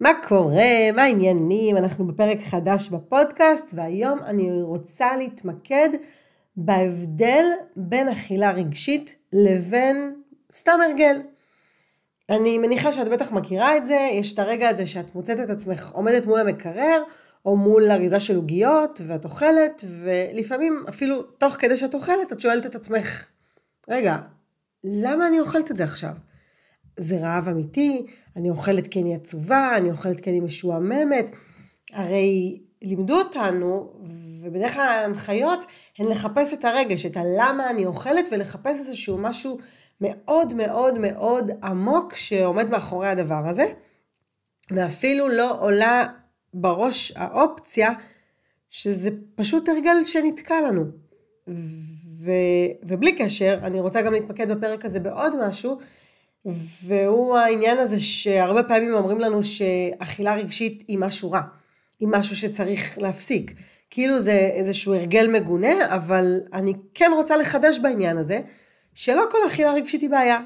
מה קורה? מה העניינים? אנחנו בפרק חדש בפודקאסט, והיום אני רוצה להתמקד בהבדל בין אכילה רגשית לבין סתם הרגל. אני מניחה שאת בטח מכירה את זה, יש את הרגע הזה שאת מוצאת את עצמך עומדת מול המקרר, או מול אריזה של עוגיות, ואת אוכלת, ולפעמים אפילו תוך כדי שאת אוכלת, את שואלת את עצמך, רגע, למה אני אוכלת את זה עכשיו? זה רעב אמיתי, אני אוכלת כי אני עצובה, אני אוכלת כי אני משועממת. הרי לימדו אותנו, ובדרך כלל ההנחיות, הן לחפש את הרגש, את הלמה אני אוכלת, ולחפש איזשהו משהו מאוד מאוד מאוד עמוק שעומד מאחורי הדבר הזה. ואפילו לא עולה בראש האופציה, שזה פשוט הרגל שנתקע לנו. ובלי קשר, אני רוצה גם להתמקד בפרק הזה בעוד משהו, והוא העניין הזה שהרבה פעמים אומרים לנו שאכילה רגשית היא משהו רע, היא משהו שצריך להפסיק. כאילו זה איזשהו הרגל מגונה, אבל אני כן רוצה לחדש בעניין הזה, שלא כל אכילה רגשית היא בעיה.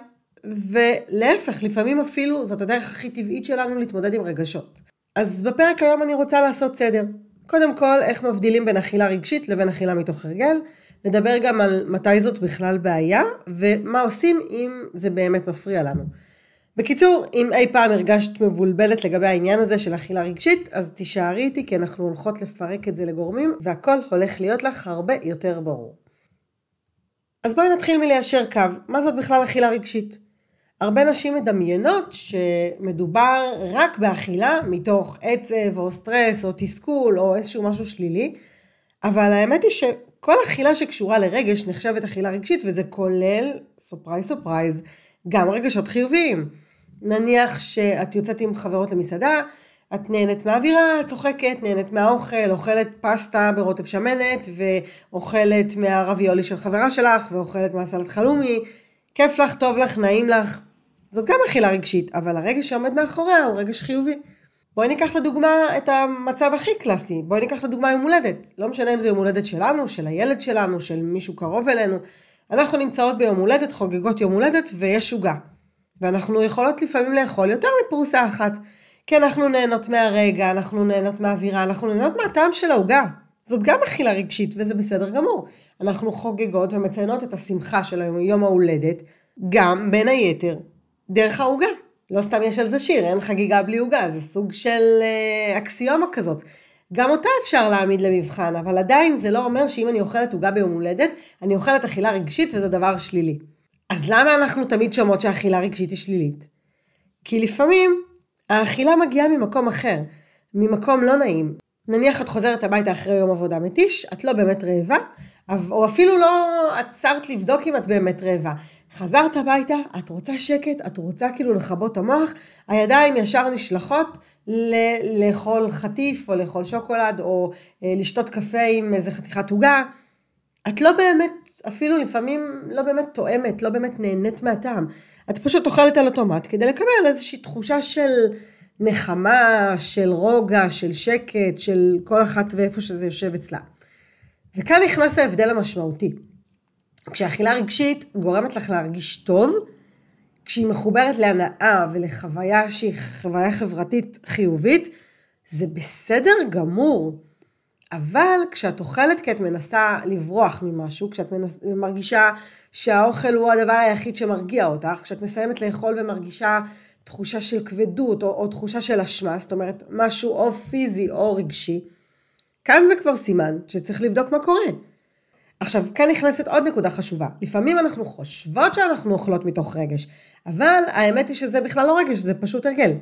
ולהפך, לפעמים אפילו זאת הדרך הכי טבעית שלנו להתמודד עם רגשות. אז בפרק היום אני רוצה לעשות סדר. קודם כל, איך מבדילים בין אכילה רגשית לבין אכילה מתוך הרגל. נדבר גם על מתי זאת בכלל בעיה, ומה עושים אם זה באמת מפריע לנו. בקיצור, אם אי פעם הרגשת מבולבלת לגבי העניין הזה של אכילה רגשית, אז תישארי איתי, כי אנחנו הולכות לפרק את זה לגורמים, והכל הולך להיות לך הרבה יותר ברור. אז בואי נתחיל מליישר קו. מה זאת בכלל אכילה רגשית? הרבה נשים מדמיינות שמדובר רק באכילה מתוך עצב או סטרס או תסכול או איזשהו משהו שלילי, אבל האמת היא שכל אכילה שקשורה לרגש נחשבת אכילה רגשית, וזה כולל, סופרייז, גם רגשות חיוביים. נניח שאת יוצאת עם חברות למסעדה, את נהנית מהאווירה, צוחקת, נהנית מהאוכל, אוכלת פסטה ברוטב שמנת, ואוכלת מהרביולי של חברה שלך, ואוכלת מהסלט חלומי, כיף לך, טוב לך, נעים לך. זאת גם אכילה רגשית, אבל הרגש שעומד מאחוריה הוא רגש חיובי. בואי ניקח לדוגמה את המצב הכי קלאסי, בואי ניקח לדוגמה יום הולדת. לא משנה אם זה יום הולדת שלנו, של הילד שלנו, של מישהו קרוב אלינו. אנחנו נמצאות ביום הולדת, חוגגות יום הולדת ויש שוגה. ואנחנו יכולות לפעמים לאכול יותר מפרוסה אחת. כי אנחנו נהנות מהרגע, אנחנו נהנות מהאווירה, אנחנו נהנות מהטעם של ההוגה. זאת גם אכילה רגשית וזה בסדר גמור. אנחנו חוגגות ומציינות את השמחה של יום ההולדת, גם בין היתר דרך ההוגה. לא סתם יש על זה שיר, אין חגיגה בלי הוגה, זה סוג של אקסיומה כזאת. גם אותה אפשר להעמיד למבחן, אבל עדיין זה לא אומר שאם אני אוכלת הוגה ביום הולדת, אני אוכלת אכילה רגשית וזה דבר שלילי. אז למה אנחנו תמיד שומעות שהאכילה רגשית היא שלילית? כי לפעמים האכילה מגיעה ממקום אחר, ממקום לא נעים. נניח את חוזרת הביתה אחרי יום עבודה מתיש, את לא באמת רעבה, או אפילו לא עצרת לבדוק אם את באמת רעבה. חזרת הביתה, את רוצה שקט, את רוצה כאילו לכבות המוח, הידיים ישר נשלחות לאכול חטיף או לאכול שוקולד או לשתות קפה עם איזה חתיכת הוגה. את לא באמת, אפילו לפעמים לא באמת תואמת, לא באמת נהנית מהטעם. את פשוט אוכלת על אוטומט כדי לקבל איזושהי תחושה של נחמה, של רוגע, של שקט, של כל אחת ואיפה שזה יושב אצלה. וכאן נכנס ההבדל המשמעותי. כשאכילה רגשית גורמת לך להרגיש טוב, כשהיא מחוברת להנאה ולחוויה שהיא חוויה חברתית חיובית, זה בסדר גמור. אבל כשאת אוכלת כי את מנסה לברוח ממשהו, כשאת מרגישה שהאוכל הוא הדבר היחיד שמרגיע אותך, כשאת מסיימת לאכול ומרגישה תחושה של כבדות או תחושה של אשמה, זאת אומרת משהו או פיזי או רגשי, כאן זה כבר סימן שצריך לבדוק מה קורה. עכשיו, כאן נכנסת עוד נקודה חשובה. לפעמים אנחנו חושבות שאנחנו אוכלות מתוך רגש, אבל האמת היא שזה בכלל לא רגש, זה פשוט הרגל.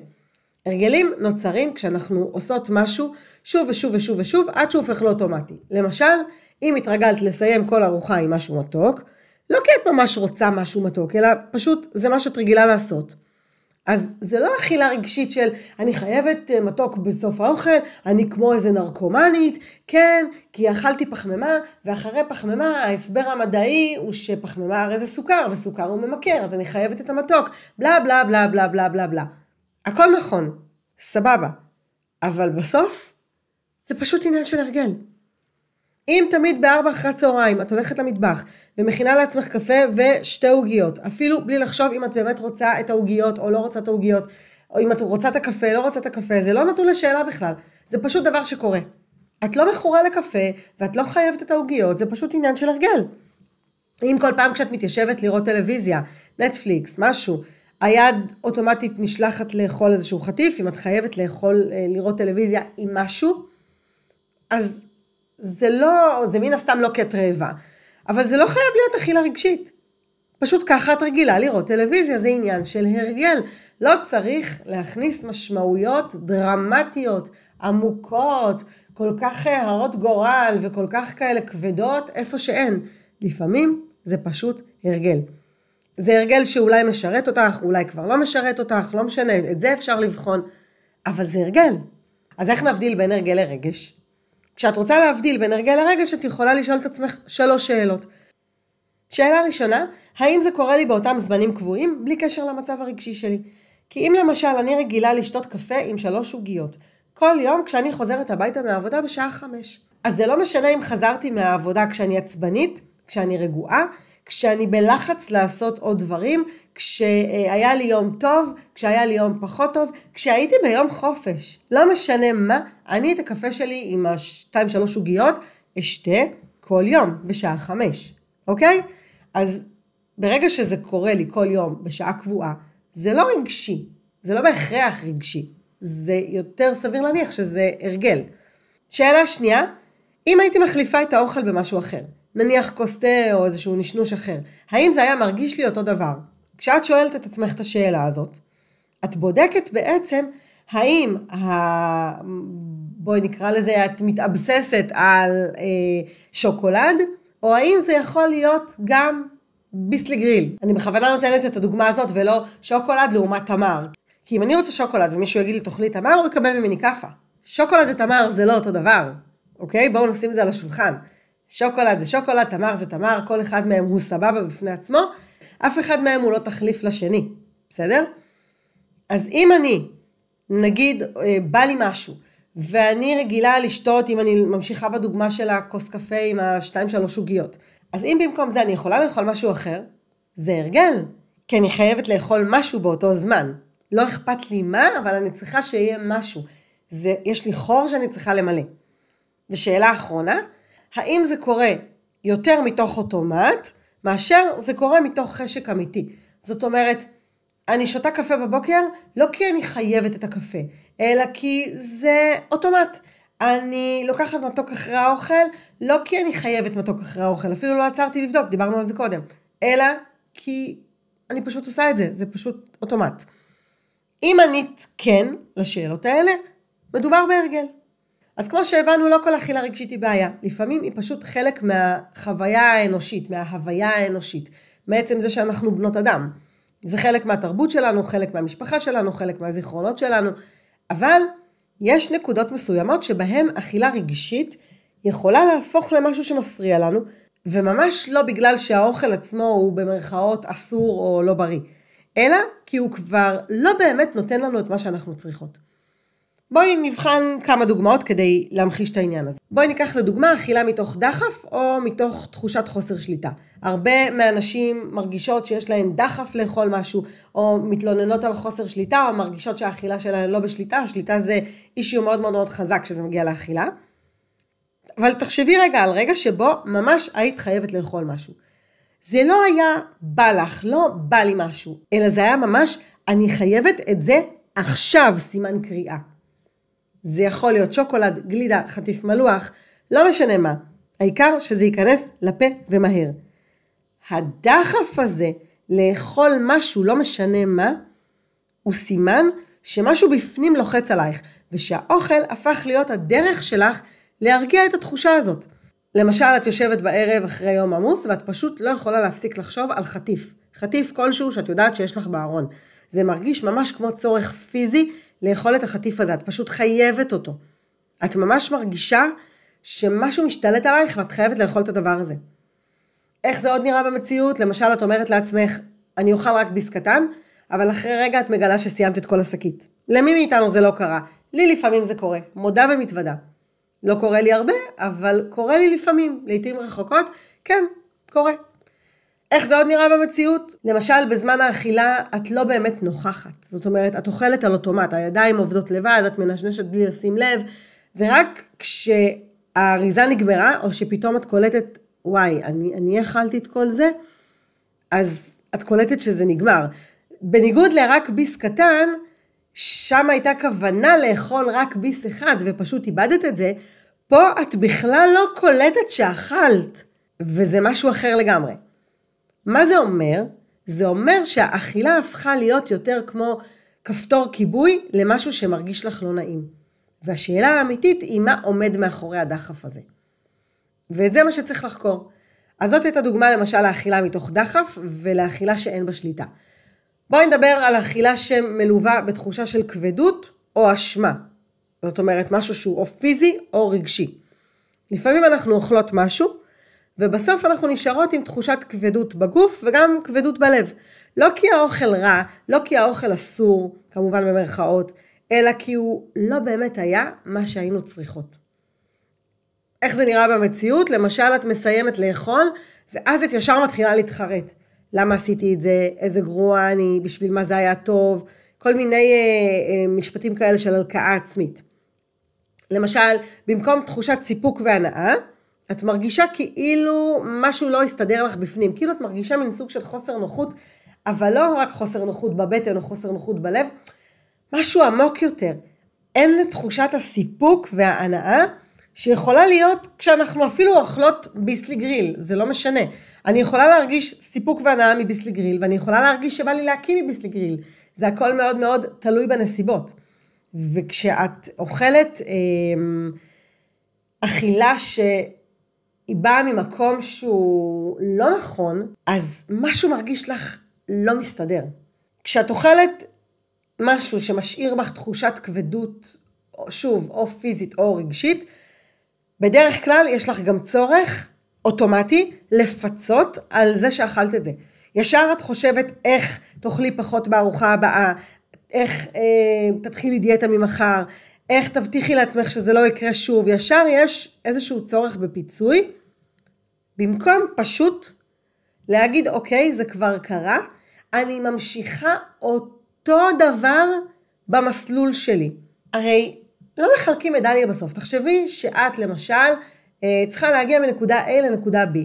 הרגלים נוצרים כשאנחנו עושות משהו שוב ושוב ושוב ושוב, עד שהוא הופך לאוטומטי. למשל, אם התרגלת לסיים כל ארוחה עם משהו מתוק, לא כי את ממש רוצה משהו מתוק, אלא פשוט זה מה שאת רגילה לעשות. אז זה לא אכילה רגשית של אני חייבת מתוק בסוף האוכל, אני כמו איזה נרקומנית, כן, כי אכלתי פחמימה, ואחרי פחמימה ההסבר המדעי הוא שפחמימה הרי זה סוכר, וסוכר הוא ממכר, אז אני חייבת את המתוק, בלה בלה בלה בלה בלה בלה בלה. הכל נכון, סבבה, אבל בסוף זה פשוט עניין של הרגל. אם תמיד ב4 אחרי הצהריים את הולכת למטבח ומכינה לעצמך קפה ושתי עוגיות, אפילו בלי לחשוב אם את באמת רוצה את העוגיות או לא רוצה את העוגיות, או אם את רוצה את הקפה, לא רוצה את הקפה, זה לא נתון לשאלה בכלל. זה פשוט דבר שקורה. את לא מכורה לקפה, ואת לא חייבת את העוגיות, זה פשוט עניין של הרגל. אם כל פעם כשאת מתיישבת לראות טלוויזיה, נטפליקס, משהו, היד אוטומטית נשלחת לאכול איזשהו חטיף, אם את חייבת לראות טלוויזיה עם משהו, אז זה מן הסתם לא קט רעבה, אבל זה לא חייב להיות אכילה רגשית. פשוט ככה את רגילה לראות טלוויזיה, זה עניין של הרגל. לא צריך להכניס משמעויות דרמטיות, עמוקות, כל כך הרות גורל וכל כך כאלה כבדות, איפה שאין. לפעמים זה פשוט הרגל. זה הרגל שאולי משרת אותך, אולי כבר לא משרת אותך, לא משנה, את זה אפשר לבחון, אבל זה הרגל. אז איך נבדיל בין הרגל לרגש? כשאת רוצה להבדיל בין הרגל לרגש, את יכולה לשאול את עצמך 3 שאלות. שאלה ראשונה, האם זה קורה לי באותם זמנים קבועים, בלי קשר למצב הרגשי שלי? כי אם למשל אני רגילה לשתות קפה עם 3 עוגיות, כל יום כשאני חוזרת הביתה מהעבודה בשעה 5. אז זה לא משנה אם חזרתי מהעבודה כשאני עצבנית, כשאני רגועה, כשאני בלחץ לעשות עוד דברים, כשהיה לי יום טוב, כשהיה לי יום פחות טוב, כשהייתי ביום חופש. לא משנה מה, אני את הקפה שלי עם 2-3 עוגיות אשתה כל יום בשעה 5. אוקיי? אז ברגע שזה קורה לי כל יום בשעה קבועה, זה לא רגשי, זה לא בהכרח רגשי, זה יותר סביר להניח שזה הרגל. שאלה שנייה, אם הייתי מחליפה את האוכל במשהו אחר, נניח כוס תה או איזשהו נשנוש אחר, האם זה היה מרגיש לי אותו דבר? כשאת שואלת את עצמך את השאלה הזאת, את בודקת בעצם האם, בואי נקרא לזה, את מתאבססת על שוקולד, או האם זה יכול להיות גם ביסלי גריל. אני בכוונה נותנת את הדוגמה הזאת ולא שוקולד לעומת תמר. כי אם אני רוצה שוקולד ומישהו יגיד לי תאכלי תמר, הוא יקבל ממני כאפה. שוקולד ותמר זה לא אותו דבר. אוקיי? בואו נשים את זה על השולחן. שוקולד זה שוקולד, תמר זה תמר, כל אחד מהם הוא סבבה בפני עצמו, אף אחד מהם הוא לא תחליף לשני. בסדר? אז אם אני, נגיד, בא לי משהו, ואני רגילה לשתות, אם אני ממשיכה בדוגמה של הכוס קפה עם 2-3 עוגיות. אז אם במקום זה אני יכולה לאכול משהו אחר, זה הרגל, כי אני חייבת לאכול משהו באותו זמן. לא אכפת לי מה, אבל אני צריכה שיהיה משהו. יש לי חור שאני צריכה למלא. ושאלה אחרונה, האם זה קורה יותר מתוך אוטומט, מאשר זה קורה מתוך חשק אמיתי? זאת אומרת, אני שותה קפה בבוקר, לא כי אני חייבת את הקפה, אלא כי זה אוטומט. אני לוקחת מתוק אחרי האוכל, לא כי אני חייבת מתוק אחרי האוכל, אפילו לא עצרתי לבדוק, דיברנו על זה קודם, אלא כי אני פשוט עושה את זה, זה פשוט אוטומט. אם ענית כן לשאלות האלה, מדובר בהרגל. אז כמו שהבנו, לא כל אכילה רגשית היא בעיה, לפעמים היא פשוט חלק מהחוויה האנושית, מההוויה האנושית, בעצם זה שאנחנו בנות אדם. זה חלק מהתרבות שלנו, חלק מהמשפחה שלנו, חלק מהזיכרונות שלנו, אבל יש נקודות מסוימות שבהן אכילה רגשית יכולה להפוך למשהו שמפריע לנו, וממש לא בגלל שהאוכל עצמו הוא במרכאות אסור או לא בריא, אלא כי הוא כבר לא באמת נותן לנו את מה שאנחנו צריכות. בואי נבחן כמה דוגמאות כדי להמחיש את העניין הזה. בואי ניקח לדוגמה אכילה מתוך דחף או מתוך תחושת חוסר שליטה. הרבה מהאנשים מרגישות שיש להן דחף לאכול משהו, או מתלוננות על חוסר שליטה, או מרגישות שהאכילה שלהן לא בשליטה. השליטה זה אישיו מאוד מאוד מאוד חזק כשזה מגיע לאכילה. אבל תחשבי רגע על רגע שבו ממש היית חייבת לאכול משהו. זה לא היה בא לך, לא בא לי משהו, אלא זה היה ממש אני חייבת את זה עכשיו, סימן קריאה. זה יכול להיות שוקולד, גלידה, חטיף מלוח, לא משנה מה. העיקר שזה ייכנס לפה ומהר. הדחף הזה לאכול משהו, לא משנה מה, הוא סימן שמשהו בפנים לוחץ עלייך, ושהאוכל הפך להיות הדרך שלך להרגיע את התחושה הזאת. למשל, את יושבת בערב אחרי יום עמוס, ואת פשוט לא יכולה להפסיק לחשוב על חטיף. חטיף כלשהו שאת יודעת שיש לך בארון. זה מרגיש ממש כמו צורך פיזי לאכול את החטיף הזה, את פשוט חייבת אותו. את ממש מרגישה שמשהו משתלט עלייך ואת חייבת לאכול את הדבר הזה. איך זה עוד נראה במציאות? למשל, את אומרת לעצמך, אני אוכל רק ביס קטן, אבל אחרי רגע את מגלה שסיימת את כל השקית. למי מאיתנו זה לא קרה? לי לפעמים זה קורה, מודה ומתוודה. לא קורה לי הרבה, אבל קורה לי לפעמים, לעתים רחוקות, כן, קורה. איך זה עוד נראה במציאות? למשל, בזמן האכילה את לא באמת נוכחת. זאת אומרת, את אוכלת על אוטומט, הידיים עובדות לבד, את מנשנשת בלי לשים לב, ורק כשהאריזה נגמרה, או שפתאום את קולטת, וואי, אני אכלתי את כל זה, אז את קולטת שזה נגמר. בניגוד לרק ביס קטן, שם הייתה כוונה לאכול רק ביס אחד, ופשוט איבדת את זה, פה את בכלל לא קולטת שאכלת, וזה משהו אחר לגמרי. מה זה אומר? זה אומר שהאכילה הפכה להיות יותר כמו כפתור כיבוי למשהו שמרגיש לך לא נעים. והשאלה האמיתית היא מה עומד מאחורי הדחף הזה. ואת זה מה שצריך לחקור. אז זאת הייתה דוגמה למשל לאכילה מתוך דחף ולאכילה שאין בה שליטה. בואי נדבר על אכילה שמלווה בתחושה של כבדות או אשמה. זאת אומרת משהו שהוא או פיזי או רגשי. לפעמים אנחנו אוכלות משהו ובסוף אנחנו נשארות עם תחושת כבדות בגוף וגם כבדות בלב. לא כי האוכל רע, לא כי האוכל אסור, כמובן במרכאות, אלא כי הוא לא באמת היה מה שהיינו צריכות. איך זה נראה במציאות? למשל את מסיימת לאכול ואז את ישר מתחילה להתחרט. למה עשיתי את זה? איזה גרוע אני? בשביל מה זה היה טוב? כל מיני משפטים כאלה של הלקאה עצמית. למשל, במקום תחושת סיפוק והנאה, את מרגישה כאילו משהו לא יסתדר לך בפנים. כאילו את מרגישה מין סוג של חוסר נוחות, אבל לא רק חוסר נוחות בבטן או חוסר נוחות בלב, משהו עמוק יותר. אין לתחושת הסיפוק וההנאה שיכולה להיות כשאנחנו אפילו אוכלות ביסלי גריל, זה לא משנה. אני יכולה להרגיש סיפוק והנאה מביסלי גריל, ואני יכולה להרגיש שבא לי להקים מביסלי גריל. זה הכל מאוד מאוד תלוי בנסיבות. וכשאת אוכלת אכילה שהיא באה ממקום שהוא לא נכון, אז משהו מרגיש לך לא מסתדר. כשאת אוכלת משהו שמשאיר בך תחושת כבדות, שוב, או פיזית או רגשית, בדרך כלל יש לך גם צורך אוטומטי לפצות על זה שאכלת את זה. ישר את חושבת איך תאכלי פחות בארוחה הבאה, איך תתחילי דיאטה ממחר, איך תבטיחי לעצמך שזה לא יקרה שוב. ישר יש איזשהו צורך בפיצוי, במקום פשוט להגיד אוקיי, זה כבר קרה, אני ממשיכה אותו דבר במסלול שלי. הרי לא מחלקים מדליה בסוף. תחשבי שאת למשל צריכה להגיע מנקודה A לנקודה B.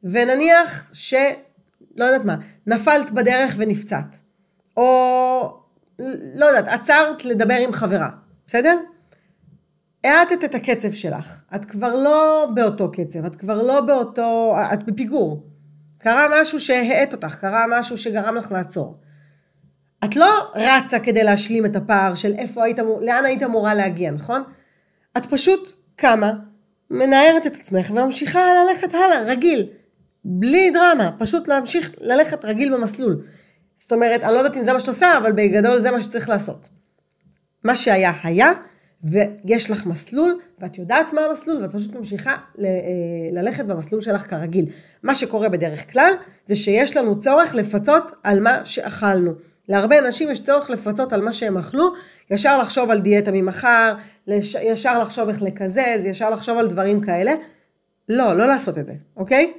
ונניח לא יודעת מה, נפלת בדרך ונפצעת. או לא יודעת, עצרת לדבר עם חברה. בסדר? העטת את הקצב שלך. את כבר לא באותו קצב. את כבר לא באותו, את בפיגור. קרה משהו שהעט אותך. קרה משהו שגרם לך לעצור. את לא רצה כדי להשלים את הפער של לאן היית אמורה להגיע, נכון? את פשוט קמה, מנערת את עצמך וממשיכה ללכת הלאה, רגיל, בלי דרמה, פשוט להמשיך ללכת רגיל במסלול. זאת אומרת, אני לא יודעת אם זה מה שאת עושה, אבל בגדול זה מה שצריך לעשות. מה שהיה היה, ויש לך מסלול, ואת יודעת מה המסלול, ואת פשוט ממשיכה ללכת במסלול שלך כרגיל. מה שקורה בדרך כלל, זה שיש לנו צורך לפצות על מה שאכלנו. להרבה אנשים יש צורך לפצות על מה שהם אכלו, ישר לחשוב על דיאטה ממחר, ישר לחשוב איך לקזז, ישר לחשוב על דברים כאלה. לא לעשות את זה, אוקיי?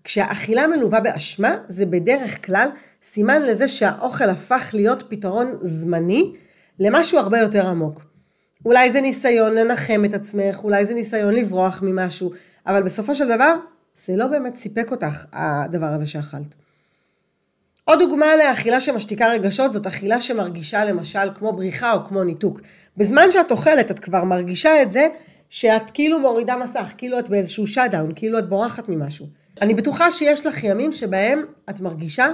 כשהאכילה מלווה באשמה, זה בדרך כלל סימן לזה שהאוכל הפך להיות פתרון זמני, למשהו הרבה יותר עמוק. אולי זה ניסיון לנחם את עצמך, אולי זה ניסיון לברוח ממשהו, אבל בסופו של דבר, זה לא באמת סיפק אותך, הדבר הזה שאכלת. עוד דוגמה לאכילה שמשתיקה רגשות, זאת אכילה שמרגישה למשל כמו בריחה או כמו ניתוק. בזמן שאת אוכלת, את כבר מרגישה את זה, שאת כאילו מורידה מסך, כאילו את באיזשהו שאט-דאון, כאילו את בורחת ממשהו. אני בטוחה שיש לך ימים שבהם את מרגישה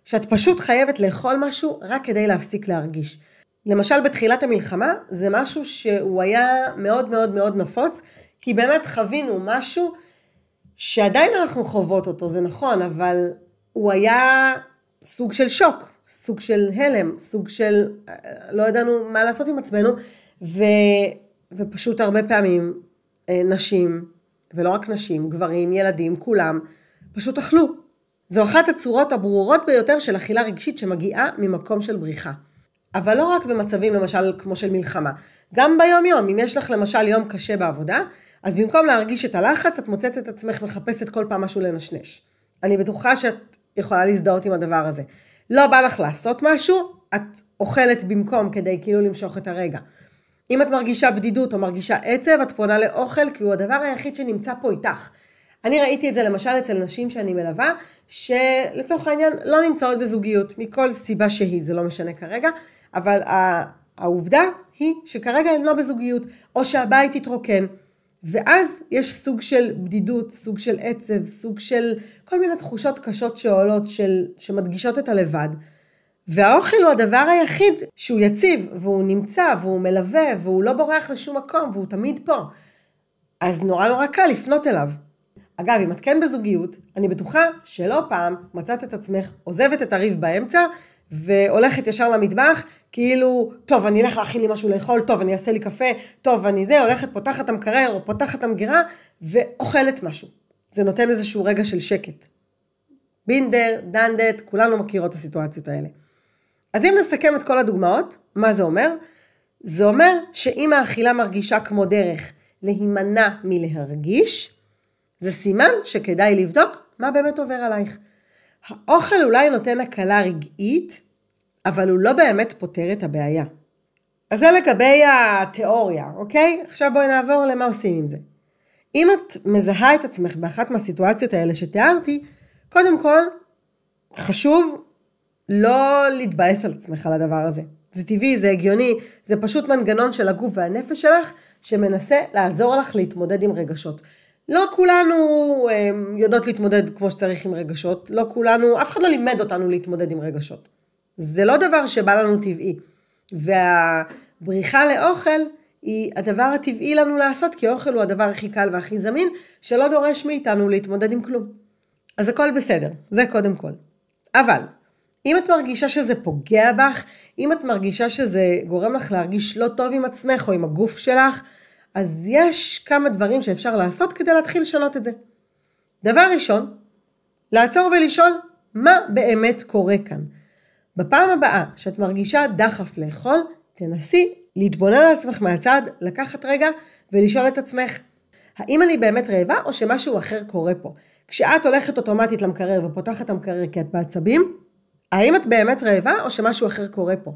שאת פשוט חייבת לאכול משהו רק כדי להפסיק להרגיש. למשל בתחילת המלחמה, זה משהו שהוא היה מאוד מאוד מאוד נפוץ, כי באמת חווינו משהו שעדיין אנחנו חוות אותו, זה נכון, אבל הוא היה סוג של שוק, סוג של הלם, סוג של לא ידענו מה לעשות עם עצמנו, ופשוט הרבה פעמים נשים, ולא רק נשים, גברים, ילדים, כולם, פשוט אכלו. זו אחת הצורות הברורות ביותר של אכילה רגשית שמגיעה ממקום של בריחה. אבל לא רק במצבים למשל כמו של מלחמה, גם ביום יום, אם יש לך למשל יום קשה בעבודה, אז במקום להרגיש את הלחץ, את מוצאת את עצמך מחפשת כל פעם משהו לנשנש. אני בטוחה שאת יכולה להזדהות עם הדבר הזה. לא בא לך לעשות משהו, את אוכלת במקום כדי כאילו למשוך את הרגע. אם את מרגישה בדידות או מרגישה עצב, את פונה לאוכל, כי הוא הדבר היחיד שנמצא פה איתך. אני ראיתי את זה למשל אצל נשים שאני מלווה, שלצורך העניין לא נמצאות בזוגיות, מכל סיבה שהיא, זה לא משנה כרגע, אבל העובדה היא שכרגע הן לא בזוגיות, או שהבית יתרוקן, ואז יש סוג של בדידות, סוג של עצב, סוג של כל מיני תחושות קשות שעולות, שמדגישות את הלבד, והאוכל הוא הדבר היחיד שהוא יציב, והוא נמצא, והוא מלווה, והוא לא בורח לשום מקום, והוא תמיד פה. אז נורא קל לפנות אליו. אגב, אם את כן בזוגיות, אני בטוחה שלא פעם מצאת את עצמך, עוזבת את הריב באמצע, והולכת ישר למטבח, כאילו, טוב, אני אלך להכין לי משהו לאכול, טוב, אני אעשה לי קפה, טוב, אני זה, הולכת, פותחת המקרר, או פותחת המגירה, ואוכלת משהו. זה נותן איזשהו רגע של שקט. בינדר, דנדת, כולנו מכירות את הסיטואציות האלה. אז אם נסכם את כל הדוגמאות, מה זה אומר? זה אומר שאם האכילה מרגישה כמו דרך להימנע מלהרגיש, זה סימן שכדאי לבדוק מה באמת עובר עלייך. האוכל אולי נותן הקלה רגעית, אבל הוא לא באמת פותר את הבעיה. אז זה לגבי התיאוריה, אוקיי? עכשיו בואי נעבור למה עושים עם זה. אם את מזהה את עצמך באחת מהסיטואציות האלה שתיארתי, קודם כל חשוב לא להתבאס על עצמך על הדבר הזה. זה טבעי, זה הגיוני, זה פשוט מנגנון של הגוף והנפש שלך, שמנסה לעזור לך להתמודד עם רגשות. לא כולנו יודעות להתמודד כמו שצריך עם רגשות, לא כולנו, אף אחד לא לימד אותנו להתמודד עם רגשות. זה לא דבר שבא לנו טבעי. והבריחה לאוכל היא הדבר הטבעי לנו לעשות, כי אוכל הוא הדבר הכי קל והכי זמין, שלא דורש מאיתנו להתמודד עם כלום. אז הכל בסדר, זה קודם כל. אבל אם את מרגישה שזה פוגע בך, אם את מרגישה שזה גורם לך להרגיש לא טוב עם עצמך או עם הגוף שלך, אז יש כמה דברים שאפשר לעשות כדי להתחיל לשנות את זה. דבר ראשון, לעצור ולשאול מה באמת קורה כאן. בפעם הבאה שאת מרגישה דחף לאכול, תנסי להתבונן על עצמך מהצד, לקחת רגע ולשאול את עצמך, האם אני באמת רעבה או שמשהו אחר קורה פה? כשאת הולכת אוטומטית למקרר ופותחת המקרר כי את בעצבים, האם את באמת רעבה או שמשהו אחר קורה פה?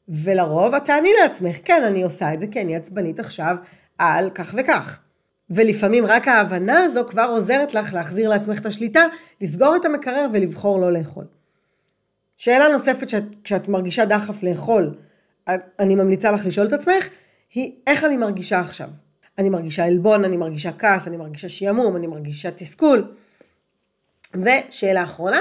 ולרוב את תעני לעצמך, כן, אני עושה את זה, כן, אני עצבנית עכשיו על כך וכך. ולפעמים רק ההבנה הזו כבר עוזרת לך להחזיר לעצמך את השליטה, לסגור את המקרר ולבחור לא לאכול. שאלה נוספת כשאת מרגישה דחף לאכול, אני ממליצה לך לשאול את עצמך, היא איך אני מרגישה עכשיו? אני מרגישה עלבון, אני מרגישה כעס, אני מרגישה שימום, אני מרגישה תסכול. ושאלה אחרונה,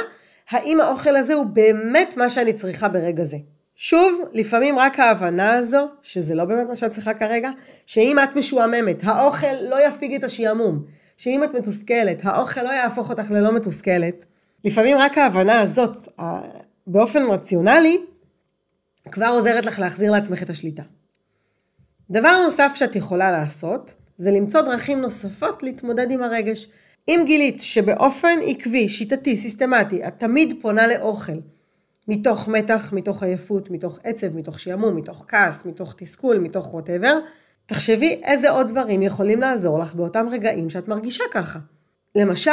האם האוכל הזה הוא באמת מה שאני צריכה ברגע זה? שוב, לפעמים רק ההבנה הזו, שזה לא באמת מה שאת צריכה כרגע, שאם את משועממת, האוכל לא יפיג את השיעמום. שאם את מתוסכלת, האוכל לא יהפוך אותך ללא מתוסכלת. לפעמים רק ההבנה הזאת, באופן רציונלי, כבר עוזרת לך להחזיר לעצמך את השליטה. דבר נוסף שאת יכולה לעשות, זה למצוא דרכים נוספות להתמודד עם הרגש. אם גילית שבאופן עקבי, שיטתי, סיסטמטי, את תמיד פונה לאוכל, מתוך מתח, מתוך עייפות, מתוך עצב, מתוך שיעמום, מתוך כעס, מתוך תסכול, מתוך whatever, תחשבי איזה עוד דברים יכולים לעזור לך באותם רגעים שאת מרגישה ככה. למשל,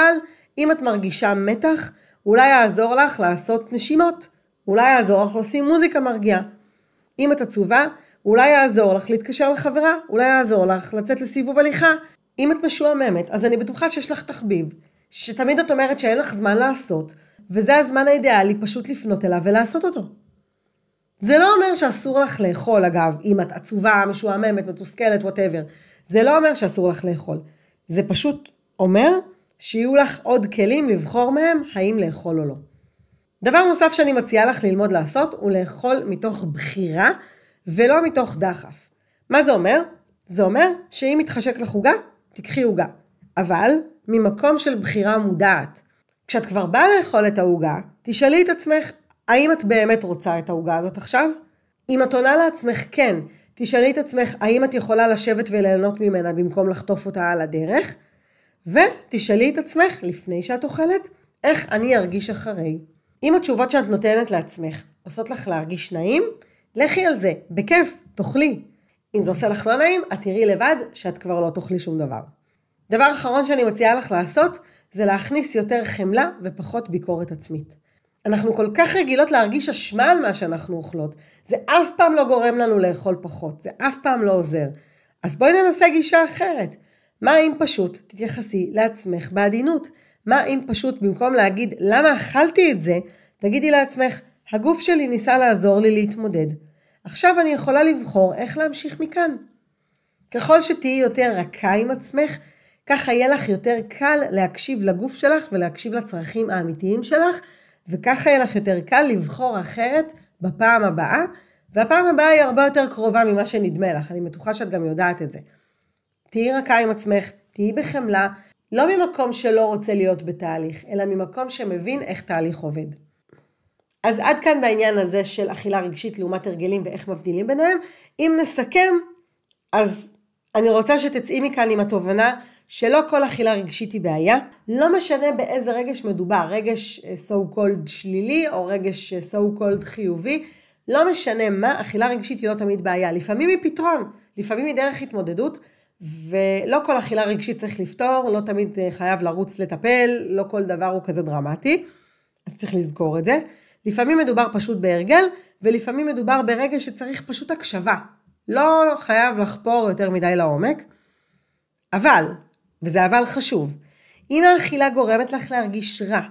אם את מרגישה מתח, אולי יעזור לך לעשות נשימות, אולי יעזור לך לשים מוזיקה מרגיעה. אם את עצובה, אולי יעזור לך להתקשר לחברה, אולי יעזור לך לצאת לסיבוב הליכה. אם את משועממת, אז אני בטוחה שיש לך תחביב, שתמיד את אומרת שאין לך זמן לעשות, וזה הזמן האידיאלי פשוט לפנות אליו ולעשות אותו. זה לא אומר שאסור לך לאכול, אגב, אם את עצובה, משועממת, מתוסכלת, whatever. זה לא אומר שאסור לך לאכול. זה פשוט אומר שיהיו לך עוד כלים לבחור מהם, האם לאכול או לא. דבר נוסף שאני מציעה לך ללמוד לעשות, הוא לאכול מתוך בחירה, ולא מתוך דחף. מה זה אומר? זה אומר שאם מתחשק לך עוגה, תקחי עוגה. אבל ממקום של בחירה מודעת. כשאת כבר באה לאכול את העוגה, תשאלי את עצמך, האם את באמת רוצה את העוגה הזאת עכשיו? אם את עונה לעצמך כן, תשאלי את עצמך, האם את יכולה לשבת וליהנות ממנה במקום לחטוף אותה על הדרך? ותשאלי את עצמך, לפני שאת אוכלת, איך אני ארגיש אחרי. אם התשובות שאת נותנת לעצמך עושות לך להרגיש נעים, לכי על זה, בכיף, תאכלי. אם זה עושה לך לא נעים, את תראי לבד שאת כבר לא תאכלי שום דבר. דבר אחרון שאני מציעה לך לעשות, זה להכניס יותר חמלה ופחות ביקורת עצמית. אנחנו כל כך רגילות להרגיש אשמה על מה שאנחנו אוכלות. זה אף פעם לא גורם לנו לאכול פחות, זה אף פעם לא עוזר. אז בואי ננסה גישה אחרת. מה אם פשוט תתייחסי לעצמך בעדינות? מה אם פשוט במקום להגיד למה אכלתי את זה, תגידי לעצמך, הגוף שלי ניסה לעזור לי להתמודד. עכשיו אני יכולה לבחור איך להמשיך מכאן. ככל שתהיי יותר רכה עם עצמך, ככה יהיה לך יותר קל להקשיב לגוף שלך ולהקשיב לצרכים האמיתיים שלך, וככה יהיה לך יותר קל לבחור אחרת בפעם הבאה, והפעם הבאה היא הרבה יותר קרובה ממה שנדמה לך, אני בטוחה שאת גם יודעת את זה. תהיי רכה עם עצמך, תהיי בחמלה, לא ממקום שלא רוצה להיות בתהליך, אלא ממקום שמבין איך תהליך עובד. אז עד כאן בעניין הזה של אכילה רגשית לעומת הרגלים ואיך מבדילים ביניהם. אם נסכם, אז אני רוצה שתצאי מכאן עם התובנה שלא כל אכילה רגשית היא בעיה. לא משנה באיזה רגש מדובר, רגש so called שלילי או רגש so called חיובי. לא משנה מה, אכילה רגשית היא לא תמיד בעיה. לפעמים היא פתרון, לפעמים היא דרך התמודדות, ולא כל אכילה רגשית צריך לפתור, לא תמיד חייב לרוץ לטפל, לא כל דבר הוא כזה דרמטי, אז צריך לזכור את זה. לפעמים מדובר פשוט בהרגל, ולפעמים מדובר ברגע שצריך פשוט הקשבה. לא חייב לחפור יותר מדי לעומק, אבל, וזה אבל חשוב, אם האכילה גורמת לך להרגיש רע,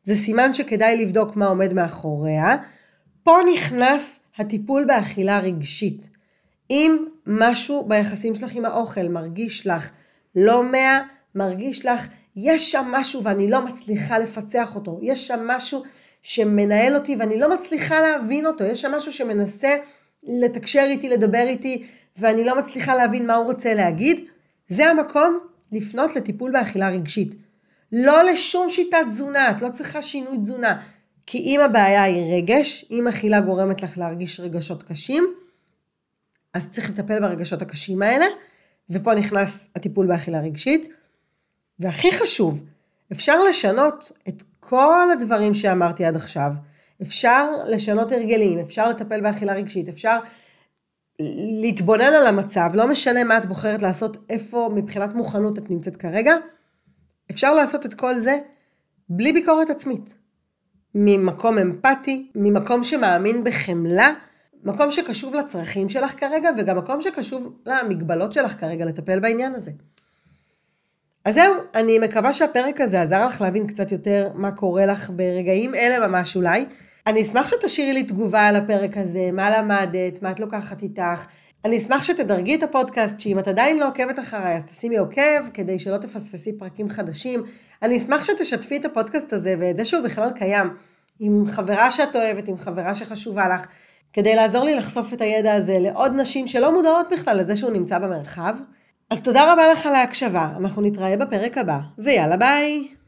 זה סימן שכדאי לבדוק מה עומד מאחוריה. פה נכנס הטיפול באכילה רגשית. אם משהו ביחסים שלך עם האוכל מרגיש לך לא 100, מרגיש לך יש שם משהו ואני לא מצליחה לפצח אותו, יש שם משהו שמנהל אותי ואני לא מצליחה להבין אותו, יש שם משהו שמנסה לתקשר איתי, לדבר איתי, ואני לא מצליחה להבין מה הוא רוצה להגיד, זה המקום לפנות לטיפול באכילה רגשית. לא לשום שיטת תזונה, את לא צריכה שינוי תזונה, כי אם הבעיה היא רגש, אם אכילה גורמת לך להרגיש רגשות קשים, אז צריך לטפל ברגשות הקשים האלה, ופה נכנס הטיפול באכילה רגשית, והכי חשוב, אפשר לשנות את כל הדברים שאמרתי עד עכשיו, אפשר לשנות הרגלים, אפשר לטפל באכילה רגשית, אפשר להתבונן על המצב, לא משנה מה את בוחרת לעשות, איפה מבחינת מוכנות את נמצאת כרגע, אפשר לעשות את כל זה בלי ביקורת עצמית, ממקום אמפתי, ממקום שמאמין בחמלה, מקום שקשוב לצרכים שלך כרגע, וגם מקום שקשוב למגבלות שלך כרגע לטפל בעניין הזה. אז זהו, אני מקווה שהפרק הזה עזר לך להבין קצת יותר מה קורה לך ברגעים אלה ממש אולי. אני אשמח שתשאירי לי תגובה על הפרק הזה, מה למדת, מה את לוקחת איתך. אני אשמח שתדרגי את הפודקאסט, שאם את עדיין לא עוקבת אחריי, אז תשימי עוקב, כדי שלא תפספסי פרקים חדשים. אני אשמח שתשתפי את הפודקאסט הזה, ואת זה שהוא בכלל קיים, עם חברה שאת אוהבת, עם חברה שחשובה לך, כדי לעזור לי לחשוף את הידע הזה לעוד נשים שלא מודעות בכלל לזה שהוא נמצא במרחב. אז תודה רבה לך על ההקשבה, אנחנו נתראה בפרק הבא, ויאללה ביי!